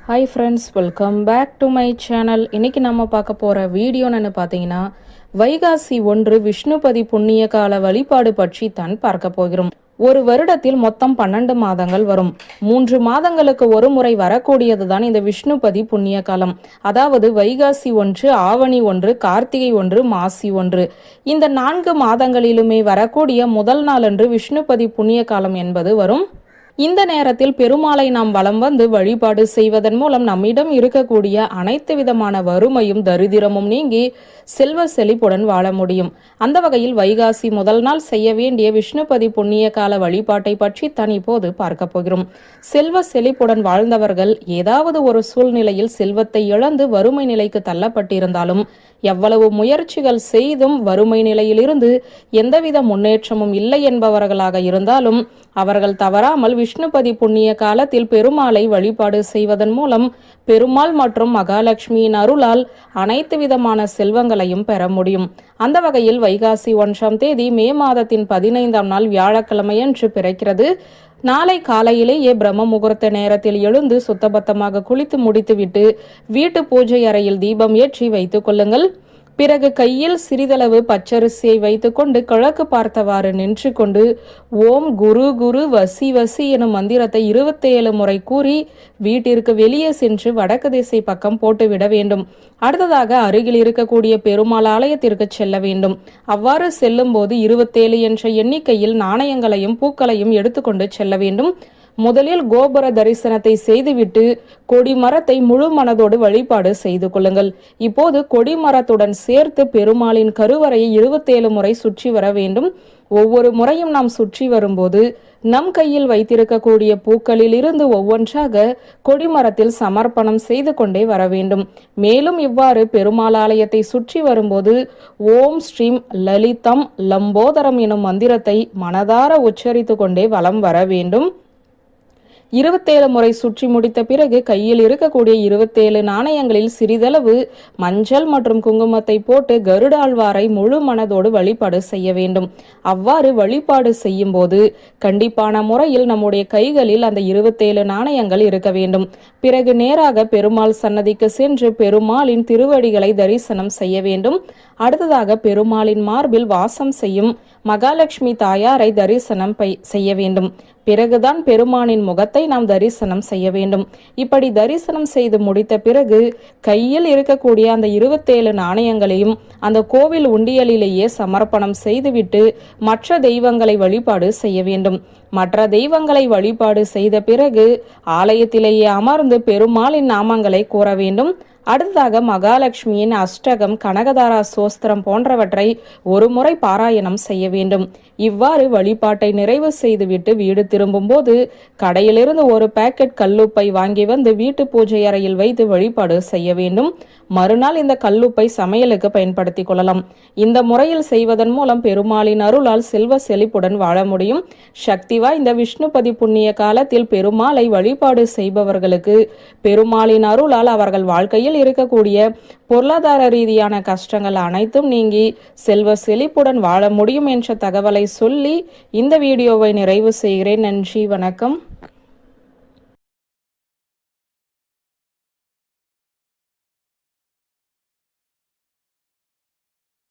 Hi friends, welcome back to my channel. இன்றைக்கி நம்ம பார்க்க போகிற வீடியோன்னு பார்த்தீங்கன்னா, வைகாசி 1 விஷ்ணுபதி புண்ணிய கால வழிபாடு பற்றி தான் பார்க்க போகிறோம். ஒரு வருடத்தில் மொத்தம் 12 மாதங்கள் வரும். 3 மாதங்களுக்கு ஒரு முறை வரக்கூடியது தான் இந்த விஷ்ணுபதி புண்ணிய காலம். அதாவது வைகாசி 1, ஆவணி 1, கார்த்திகை 1, மாசி 1. இந்த 4 மாதங்களிலுமே வரக்கூடிய முதல் நாளன்று விஷ்ணுபதி புண்ணிய காலம் என்பது வரும். இந்த நேரத்தில் பெருமாளை நாம் வலம் வந்து வழிபாடு செய்வதன் மூலம் நம்மிடம் இருக்கக்கூடிய அனைத்து விதமான வறுமையும் தரித்திரமும் நீங்கி செல்வ செழிப்புடன் வாழ முடியும். அந்த வகையில் வைகாசி முதல் நாள் செய்ய வேண்டிய விஷ்ணுபதி புண்ணிய கால வழிபாட்டை பற்றி தான் இப்போது பார்க்க போகிறோம். செல்வ செழிப்புடன் வாழ்ந்தவர்கள் ஏதாவது ஒரு சூழ்நிலையில் செல்வத்தை இழந்து வறுமை நிலைக்கு தள்ளப்பட்டிருந்தாலும், எவ்வளவு முயற்சிகள் செய்தும் வறுமை நிலையிலிருந்து எந்தவித முன்னேற்றமும் இல்லை என்பவர்களாக இருந்தாலும், அவர்கள் தவறாமல் விஷ்ணுபதி புண்ணிய காலத்தில் பெருமாளை வழிபாடு செய்வதன் மூலம் பெருமாள் மற்றும் மகாலட்சுமியின் அருளால் அனைத்து விதமான செல்வங்களையும் பெற முடியும். அந்த வகையில் வைகாசி 1ஆம் தேதி மே மாதத்தின் 15ஆம் நாள் வியாழக்கிழமையன்று பிறக்கிறது. நாளை காலையிலேயே பிரம்ம முகூர்த்த நேரத்தில் எழுந்து சுத்தபத்தமாக குளித்து முடித்துவிட்டு வீட்டு பூஜை அறையில் தீபம் ஏற்றி வைத்துக் கொள்ளுங்கள். பிறகு கையில் சிறிதளவு பச்சரிசியை வைத்துக்கொண்டு கிழக்கு பார்த்தவாறு நின்று கொண்டு ஓம் குரு குரு வசி வசி எனும் மந்திரத்தை 27 முறை கூறி வீட்டிற்கு வெளியே சென்று வடக்கு திசை பக்கம் போட்டுவிட வேண்டும். அடுத்ததாக அருகில் இருக்கக்கூடிய பெருமாள் ஆலயத்திற்கு செல்ல வேண்டும். அவ்வாறு செல்லும் போது 27 என்ற எண்ணிக்கையில் நாணயங்களையும் பூக்களையும் எடுத்துக்கொண்டு செல்ல வேண்டும். முதலில் கோபுர தரிசனத்தை செய்துவிட்டு கொடிமரத்தை முழு மனதோடு வழிபாடு செய்து கொள்ளுங்கள். இப்போது கொடிமரத்துடன் சேர்த்து பெருமாளின் கருவறையை 27 முறை சுற்றி வர வேண்டும். ஒவ்வொரு முறையும் நாம் சுற்றி வரும்போது நம் கையில் வைத்திருக்கக்கூடிய பூக்களில் இருந்து ஒவ்வொன்றாக கொடிமரத்தில் சமர்ப்பணம் செய்து கொண்டே வர வேண்டும். மேலும் இவ்வாறு பெருமாள் ஆலயத்தை சுற்றி வரும்போது ஓம் ஸ்ரீம் லலிதம் லம்போதரம் எனும் மந்திரத்தை மனதார உச்சரித்து கொண்டே வலம் வர வேண்டும். 27 முறை சுற்றி முடித்த பிறகு கையில் இருக்கக்கூடிய 27 நாணயங்களில் சிறிதளவு மஞ்சள் மற்றும் குங்குமத்தை போட்டு கருடாழ்வாரை முழு மனதோடு வழிபாடு செய்ய வேண்டும். அவ்வாறு வழிபாடு செய்யும் போது கண்டிப்பான முறையில் நம்முடைய கைகளில் அந்த 27 நாணயங்கள் இருக்க வேண்டும். பிறகு நேராக பெருமாள் சன்னதிக்கு சென்று பெருமாளின் திருவடிகளை தரிசனம் செய்ய வேண்டும். அடுத்ததாக பெருமாளின் மார்பில் வாசம் செய்யும் மகாலட்சுமி தாயாரை தரிசனம் செய்ய வேண்டும். பிறகுதான் பெருமானின் முகத்தை நாம் தரிசனம் செய்ய வேண்டும். இப்படி தரிசனம் செய்து முடித்த பிறகு கையில் இருக்கக்கூடிய அந்த 27 நாணயங்களையும் அந்த கோவில் உண்டியலிலேயே சமர்ப்பணம் செய்துவிட்டு மற்ற தெய்வங்களை வழிபாடு செய்ய வேண்டும். மற்ற தெய்வங்களை வழிபாடு செய்த பிறகு ஆலயத்திலேயே அமர்ந்து பெருமாளின் நாமங்களை கூற வேண்டும். அடுத்ததாக மகாலட்சுமியின் அஷ்டகம், கனகதாரா சோஸ்திரம் போன்றவற்றை ஒரு முறை பாராயணம் செய்ய வேண்டும். இவ்வாறு வழிபாட்டை நிறைவு செய்துவிட்டு வீடு திரும்பும் போது கடையிலிருந்து ஒரு பேக்கெட் கல்லுப்பை வாங்கி வந்து வீட்டு பூஜை அறையில் வைத்து வழிபாடு செய்ய வேண்டும். மறுநாள் இந்த கல்லுப்பை சமையலுக்கு பயன்படுத்திக் கொள்ளலாம். இந்த முறையில் செய்வதன் மூலம் பெருமாளின் அருளால் செல்வ செழிப்புடன் வாழ முடியும். சக்திவா இந்த விஷ்ணுபதி புண்ணிய காலத்தில் பெருமாளை வழிபாடு செய்பவர்களுக்கு பெருமாளின் அருளால் அவர்கள் வாழ்க்கையில் இருக்கக்கூடிய பொருளாதார ரீதியான கஷ்டங்கள் அனைத்தும் நீங்கி செல்வ செழிப்புடன் வாழ முடியும் என்ற தகவலை சொல்லி இந்த வீடியோவை நிறைவு செய்கிறேன். நன்றி, வணக்கம்.